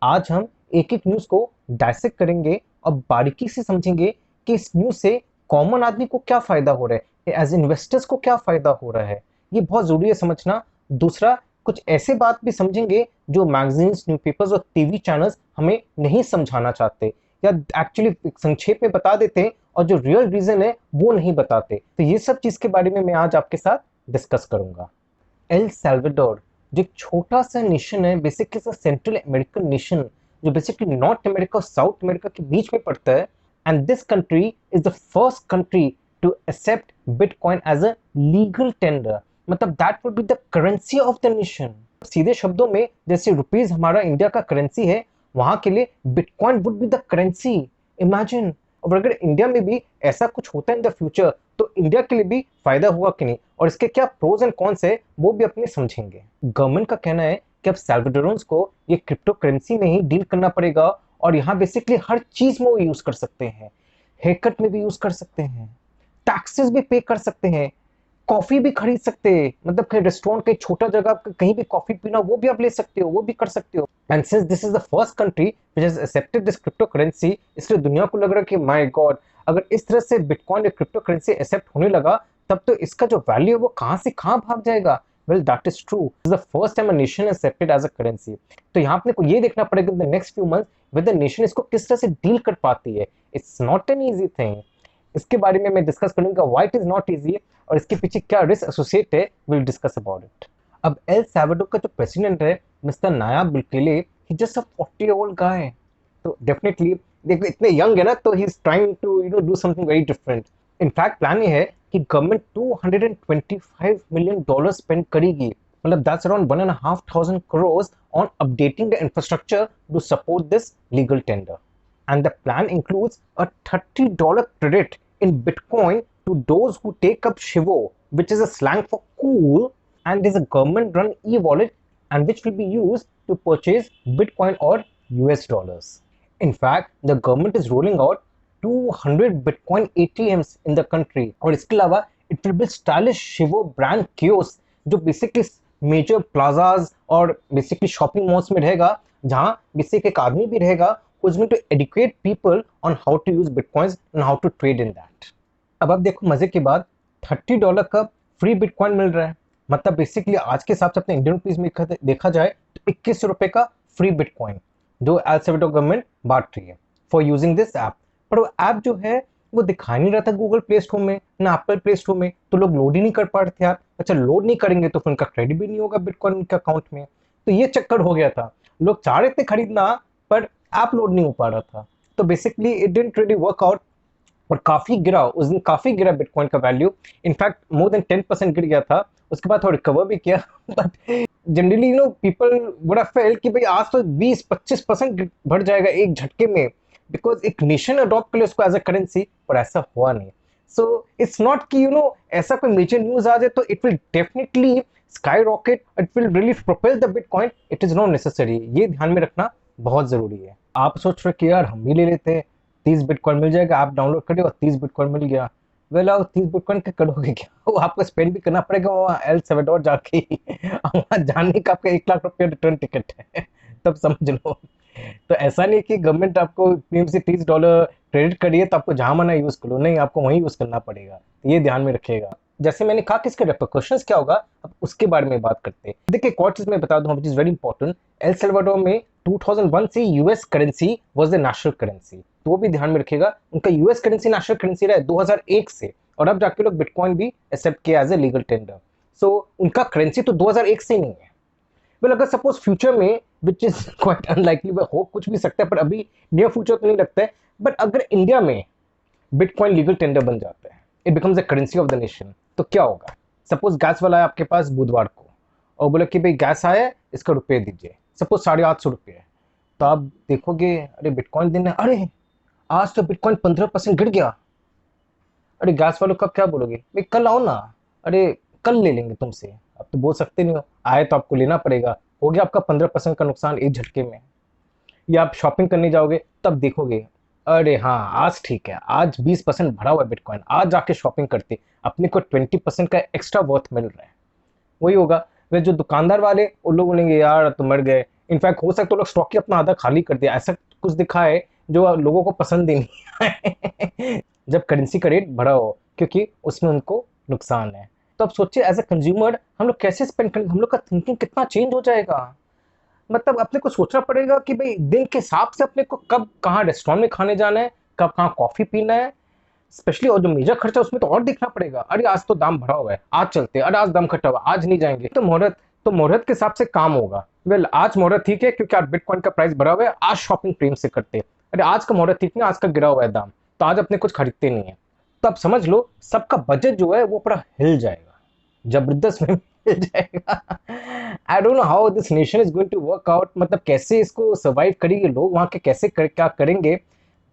आज हम एक एक न्यूज़ को डायसेक्ट करेंगे और बारीकी से समझेंगे कि इस न्यूज़ से कॉमन आदमी को क्या फ़ायदा हो रहा है, एज इन्वेस्टर्स को क्या फ़ायदा हो रहा है। ये बहुत ज़रूरी है समझना। दूसरा, कुछ ऐसे बात भी समझेंगे जो मैगजीन्स, न्यूज़पेपर्स और टीवी चैनल्स हमें नहीं समझाना चाहते, या एक्चुअली संक्षेप में बता देते हैं और जो रियल रीज़न है वो नहीं बताते। तो ये सब चीज़ के बारे में मैं आज आपके साथ डिस्कस करूंगा। एल सैल्वाडोर जो एक छोटा सा नेशन है, बेसिकली सा सेंट्रल अमेरिकन नेशन, जो बेसिकली नॉर्थ अमेरिका और साउथ अमेरिका के बीच में पड़ता है। And this country is the first country to accept bitcoin as a legal tender, मतलब that would be the currency of the nation. सीधे शब्दों में, जैसे रुपीज हमारा इंडिया का करेंसी है, वहां के लिए bitcoin would be the currency. Imagine. और अगर इंडिया में भी ऐसा कुछ होता है इन द फ्यूचर, तो इंडिया के लिए भी फायदा हुआ कि नहीं, और इसके क्या प्रोज एंड कॉन्स है वो भी अपने समझेंगे। गवर्नमेंट का कहना है कि अब सैल्वाडोरेंस को ये क्रिप्टो करेंसी में ही डील करना पड़ेगा, और यहाँ बेसिकली हर चीज में वो यूज कर सकते हैं। हेयर कट में भी यूज कर सकते हैं, टैक्सेस भी पे कर सकते हैं, कॉफी भी खरीद सकते हैं, मतलब कहीं रेस्टोरेंट, कहीं छोटा जगह कहीं भी कॉफी पीना वो भी आप ले सकते हो, वो भी कर सकते हो। And since this is the first country which has accepted this crypto currency, इसलिए दुनिया को लग रहा है कि माय गॉड, अगर इस तरह से बिटकॉइन या क्रिप्टो करेंसी एक्सेप्ट होने लगा, तब तो इसका जो वैल्यू है वो कहां से कहां भाग जाएगा। Well that is true, is the first time a nation accepted as a currency. तो यहाँ अपने को ये देखना पड़ेगा in the next few months with the nation इसको किस तरह से डील कर पाती है। It's not an easy thing. इसके बारे में मैं डिस्कस करूंगा why it is not easy, और इसके पीछे क्या रिस्क एसोसिएट है, विल डिस्कस अबाउट इट। अब एल सैल्वाडोर का जो प्रेसिडेंट है, mister Nayib Bukele, he just a 40-year-old guy. तो डेफिनेटली देखो, इतने यंग है ना, तो he is trying to do something very different. In fact plan ये है कि गवर्नमेंट $225 million स्पेंड करेगी, मतलब that's around 1,500 crores on updating the infrastructure to support this legal tender. And the plan includes a $30 credit in Bitcoin to those who take up Shivo, which is a slang for cool, and is a government-run e-wallet and which will be used to purchase Bitcoin or US dollars. In fact, the government is rolling out 200 Bitcoin ATMs in the country, और इसके अलावा it will be stylish Shivo brand kiosks जो basically major plazas और basically shopping malls में रहेगा, जहां basic एक आदमी भी रहेगा who is going to educate people on how to use bitcoins and how to trade in that. अब देखो मजे की बात, $30 का फ्री बिटकॉइन मिल रहा है, मतलब बेसिकली आज के हिसाब से अपने इंडियन रुपीज में देखा जाए तो ₹21 का फ्री बिटकॉइन जो एल सैल्वाडोर गवर्नमेंट बांट रही है फॉर यूजिंग दिस ऐप। पर वो ऐप जो है वो दिखा नहीं रहा था गूगल प्ले स्टोर में ना एप्पल प्ले स्टोर में, तो लोग लोड ही नहीं कर पा रहे थे यार। अच्छा, लोड नहीं करेंगे तो फिर उनका क्रेडिट भी नहीं होगा बिटकॉइन उनके अकाउंट में, तो ये चक्कर हो गया था। लोग चाह रहे थे खरीदना, पर ऐप लोड नहीं हो पा रहा था। तो basically it didn't really work out, और काफी गिरा उस दिन, काफी गिरा बिटकॉइन का वैल्यू। इनफैक्ट मोर देन 10% गिर गया था। उसके बाद थोड़ा रिकवर भी किया, but generally people would have felt कि भाई आज तो 20-25% बढ़ जाएगा एक झटके में, बिकॉज एक नेशन अडॉप्ट कर ले उसको एज अ करेंसी, पर ऐसा हुआ नहीं। सो इट्स नॉट कि ऐसा कोई मेजर न्यूज आ जाए तो it will definitely sky rocket, it will really propel the bitcoin, it is not necessary. ये ध्यान में रखना बहुत जरूरी है। आप सोच रहे कि यार हम भी ले लेते हैं, 30 बिटकॉइन मिल जाएगा, आप डाउनलोड करिए और 30 बिटकॉइन मिल गया। वेल आओ, 30 बिटकॉइन क्या करोगे, क्या वो आपको स्पेंड भी करना पड़ेगा वहाँ एल सैल्वाडोर जाके वहाँ जाने का आपका ₹1 लाख रिटर्न टिकट है तब समझ लो। तो ऐसा नहीं कि गवर्नमेंट आपको प्रीमियम से $30 क्रेडिट करिए तो आपको जहाँ मना यूज करो, नहीं, आपको वहीं यूज करना पड़ेगा। तो ये ध्यान में रखिएगा। जैसे मैंने कहा कि इसके रेपरकशंस क्या होगा, अब उसके बारे में बात करते हैं। देखिए एक और चीज मैं बता दूं which is very important, L Salvador में 2001 से US currency was the national currency, तो वो भी ध्यान में रखिएगा। उनका यूएस करेंसी नेशनल करेंसी रहा है 2001 से, और अब जाके लोग बिटकॉइन भी एक्सेप्ट किया एज ए लीगल टेंडर। सो उनका करेंसी तो 2001 से ही नहीं है। वेल अगर सपोज फ्यूचर में, विच इज क्वाइट अनलाइकली, हो कुछ भी सकता है, पर अभी नियर फ्यूचर तो नहीं लगता है, बट अगर इंडिया में बिटकॉइन लीगल टेंडर बन जाता है, it becomes the currency of the nation, तो क्या होगा। सपोज गैस वाला है आपके पास बुधवार को, और बोले कि भाई गैस आया है, इसका रुपये दीजिए, सपोज ₹850 है। तो आप देखोगे अरे बिटकॉइन दिन है, अरे आज तो बिटकॉइन 15% गिर गया। अरे गैस वालों का क्या बोलोगे, भाई कल आओ ना, अरे कल ले लेंगे तुमसे। अब तो बोल सकते नहीं हो, आए तो आपको लेना पड़ेगा। हो गया आपका 15% का नुकसान एक झटके में। या आप शॉपिंग करने जाओगे तब देखोगे, अरे हाँ आज ठीक है, आज 20% भरा हुआ है बिटकॉइन, आज जाके शॉपिंग करते, अपने को 20% का एक्स्ट्रा वर्थ मिल रहा है। वही होगा। वे जो दुकानदार वाले, वो लोग बोलेंगे यार तो मर गए, इनफैक्ट हो सकता है लोग स्टॉक ही अपना आधा खाली कर दिया, ऐसा कुछ दिखा है जो लोगों को पसंद ही नहीं आए जब करेंसी का रेट बढ़ा हो, क्योंकि उसमें उनको नुकसान है। तो अब सोचिए एज ए कंज्यूमर हम लोग कैसे स्पेंड करेंगे, हम लोग का थिंकिंग कितना चेंज हो जाएगा। मतलब अपने को सोचना पड़ेगा कि भाई दिन के हिसाब से अपने को कब कहाँ रेस्टोरेंट में खाने जाना है, कब कहाँ कॉफी पीना है, स्पेशली और जो मेजर खर्चा उसमें तो और देखना पड़ेगा। अरे आज तो दाम भरा हुआ है, आज चलते हैं, अरे आज दाम घटा हुआ है, आज नहीं जाएंगे। तो मुहूर्त के हिसाब से काम होगा। वेल आज मुहूर्त ठीक है क्योंकि आज बिटकॉइन का प्राइस बढ़ा हुआ है, आज शॉपिंग प्रेम से करते हैं। अरे आज का मुहूर्त ठीक नहीं, आज का गिरा हुआ है दाम, तो आज अपने कुछ खरीदते नहीं है। तो आप समझ लो सबका बजट जो है वो पूरा हिल जाएगा, जबरदस्त में हिल जाएगा। I don't know how this nation is going to work out, मतलब कैसे इसको सर्वाइव करेंगे लोग, वहाँ के कैसे क्या करेंगे,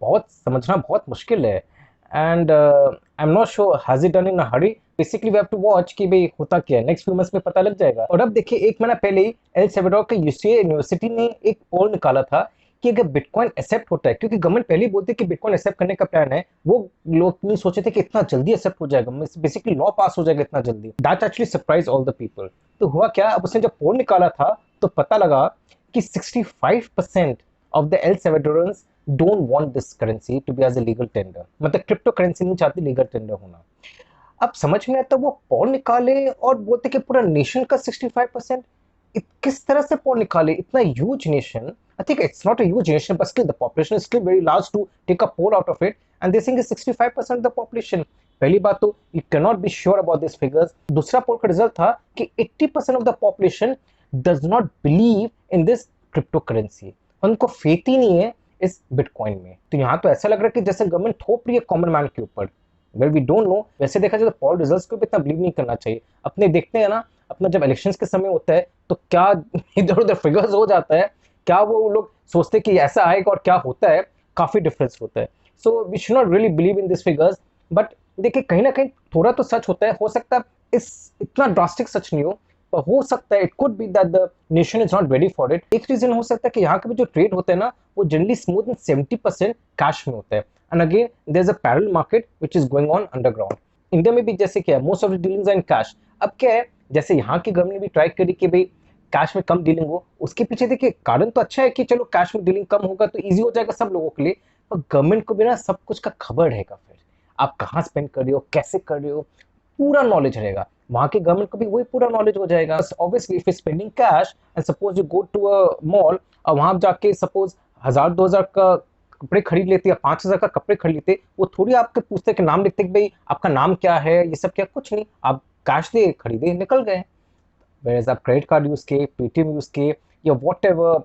बहुत समझना बहुत मुश्किल है। And I am not sure has it done in a hurry. Basically we have to watch कि भाई होता क्या है, नेक्स्ट फ्यू मंथ्स में पता लग जाएगा। और अब देखिए एक महीना पहले ही एल सेल्वाडोर के यूसीए यूनिवर्सिटी ने एक पोल निकाला था कि अगर बिटकॉइन एक्सेप्ट होता है, क्योंकि गवर्नमेंट पहले ही बोलती है कि बिटकॉइन एक्सेप्ट करने का प्लान है, वो लोग नहीं सोचे थे कि इतना जल्दी एक्सेप्ट हो जाएगा, बेसिकली लॉ पास हो जाएगा इतना जल्दी। That actually surprise all the people. तो हुआ क्या, अब उसने जब पोल निकाला था तो पता लगा कि 65% of the El Salvadorians don't want this currency to be as a legal tender, मतलब क्रिप्टो करेंसी नहीं चाहती लीगल टेंडर होना। अब समझ में आता वो पोल निकाले और बोलते कि पूरा नेशन का 65%, किस तरह से पोल निकाले, इतना huge nation. I think it's not a huge nation, but still the population is still very large to take a poll out of it, and they think it's 65% of the population. पहली बात तो you cannot be sure about these figures. दूसरा पोल का result था कि 80% of the population does not believe in this cryptocurrency. उनको faith ही नहीं है इस बिटकॉइन में। तो यहाँ तो ऐसा लग रहा है कि जैसे गवर्नमेंट थोप रही है कॉमन मैन के ऊपर। वेल वी डोंट नो, वैसे देखा जाए तो पोल रिजल्ट्स को भी इतना बिलीव नहीं करना चाहिए। अपने देखते हैं ना, अपना जब इलेक्शंस के समय होता है तो क्या इधर उधर फिगर्स हो जाता है, क्या वो लोग सोचते कि ऐसा आएगा और क्या होता है, काफी डिफरेंस होता है। So we should not really believe in this figures. But देखिए कहीं ना कहीं थोड़ा तो सच होता है, हो सकता है इस इतना ड्रास्टिक सच नहीं हो, पर हो सकता है it could be that the nation is not ready for it. एक रीजन हो सकता है कि यहाँ के भी जो ट्रेड होते हैं ना वो जनरली स्मूथ एंड 70% कैश में होता है, and again there is a parallel market which is going on underground. India में भी जैसे क्या है, most of the dealings are in cash. अब क्या है, जैसे यहाँ की गवर्नमेंट भी ट्राई करी कि भाई कैश में कम डीलिंग हो, उसके पीछे देखिए कारण तो अच्छा है कि चलो कैश में डीलिंग कम होगा तो इजी हो जाएगा सब लोगों के लिए, पर गवर्नमेंट को भी ना सब कुछ का खबर रहेगा, फिर आप कहाँ स्पेंड कर रहे हो, कैसे कर रहे हो, पूरा नॉलेज रहेगा। वहाँ के गवर्नमेंट को भी वही पूरा नॉलेज हो जाएगा। Obviously if spending cash and suppose you go to a mall और वहाँ जाके सपोज 1000-2000 का कपड़े खरीद लेते या 5000 का कपड़े खरीद लेते, वो थोड़ी आपके पूछते कि नाम लिखते कि भाई आपका नाम क्या है, ये सब क्या, कुछ नहीं, आप कैश दे खरीदे निकल गए। वेयर आप क्रेडिट कार्ड यूज़ किए, पेटीएम यूज़ किए या वॉट एवर,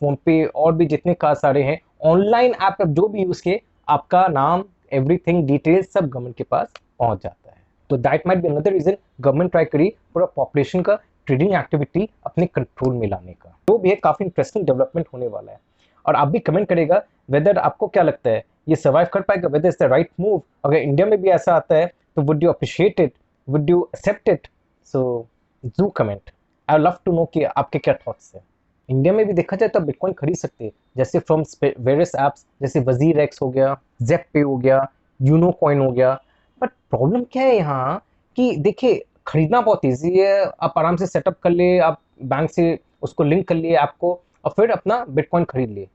फोन पे और भी जितने का सारे हैं ऑनलाइन ऐप जो भी यूज़ किए, आपका नाम एवरीथिंग डिटेल्स सब गवर्नमेंट के पास पहुंच जाता है। तो that might be another reason government try करी पूरा पॉपुलेशन का ट्रेडिंग एक्टिविटी अपने कंट्रोल में लाने का। तो भी एक काफ़ी इंटरेस्टिंग डेवलपमेंट होने वाला है। और आप भी कमेंट करेगा वेदर आपको क्या लगता है ये सर्वाइव कर पाएगा, whether is the right move. अगर इंडिया में भी ऐसा आता है तो would you appreciate it, would you accept it? So do comment, I love to know कि आपके क्या थॉट्स है। इंडिया में भी देखा जाए तो बिटकॉइन खरीद सकते हैं जैसे फ्रॉम वेरियस ऐप्स, जैसे वजीर एक्स हो गया, जेप पे हो गया, यूनो कॉइन हो गया। बट प्रॉब्लम क्या है यहाँ कि देखिए खरीदना बहुत ईजी है, आप आराम से सेटअप कर लिए, आप बैंक से उसको लिंक कर लिए ऐप को और फिर अपना बिटकॉइन खरीद लिए।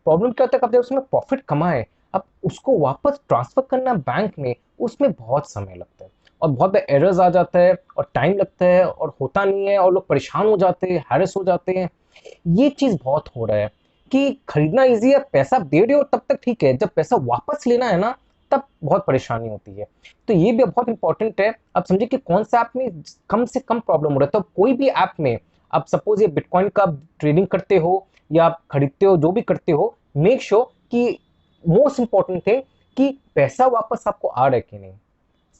प्रॉब्लम क्या होता है, जब उसमें प्रॉफिट कमाए अब उसको वापस ट्रांसफर करना बैंक में, उसमें बहुत समय लगता है और बहुत बार एरर्स आ जाता है और टाइम लगता है और होता नहीं है और लोग परेशान हो जाते हैं, हैरेस हो जाते हैं। ये चीज़ बहुत हो रहा है कि खरीदना ईजी है, पैसा दे रहे हो तब तक ठीक है, जब पैसा वापस लेना है ना तब बहुत परेशानी होती है। तो ये भी बहुत इंपॉर्टेंट है। आप समझिए कि कौन सा ऐप में कम से कम प्रॉब्लम हो रहा है। तो कोई भी ऐप में आप सपोज ये बिटकॉइन का ट्रेडिंग करते हो या आप खरीदते हो, जो भी करते हो, मेक श्योर कि मोस्ट इंपॉर्टेंट थिंग कि पैसा वापस आपको आ रहा है कि नहीं,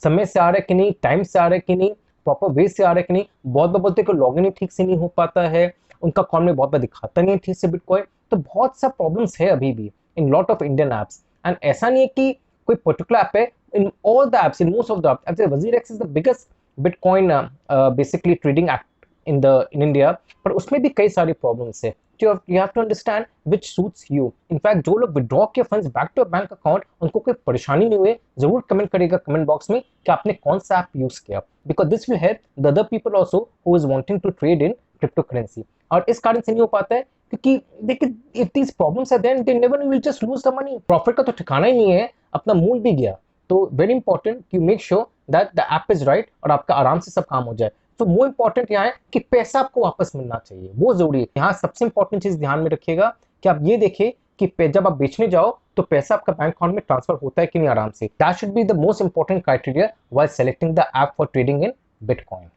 समय से आ रहा है कि नहीं, टाइम से आ रहा है कि नहीं, प्रॉपर वे से आ रहा है कि नहीं। बहुत बार बोलते हैं कि लॉगिन ही ठीक से नहीं हो पाता है, उनका अकाउंट में बहुत बार दिखाता नहीं है ठीक से बिटकॉइन। तो बहुत सा प्रॉब्लम्स है अभी भी in lot of Indian apps. And ऐसा नहीं है कि कोई पर्टिकुलर ऐप है, in all the apps, in most of the apps, WazirX is the biggest bitcoin basically trading app in India, पर उसमें भी कई सारी प्रॉब्लम्स है। You have to understand which suits you. In fact, जो लोग withdraw के funds back to bank account, उनको कोई परेशानी नहीं हुई, जरूर कमेंट करेगा कमेंट बॉक्स में कि आपने कौन सा ऐप यूज किया, because this will help the other people also who is wanting to trade in crypto currency. और इस कारण से नहीं हो पाता है क्योंकि देखिए if these problems are there they never will just lose the money. Profit का तो ठिकाना ही नहीं है, अपना मूल भी गया। तो वेरी इंपॉर्टेंट कि make sure that the app is right और आपका आराम से सब काम हो जाए। तो मोर इंपॉर्टेंट यहाँ है कि पैसा आपको वापस मिलना चाहिए, वो जरूरी है। यहाँ सबसे इंपॉर्टेंट चीज ध्यान में रखिएगा कि आप ये देखें कि जब आप बेचने जाओ तो पैसा आपका बैंक अकाउंट में ट्रांसफर होता है कि नहीं आराम से। That should be the most important criteria while selecting the app for trading in bitcoin.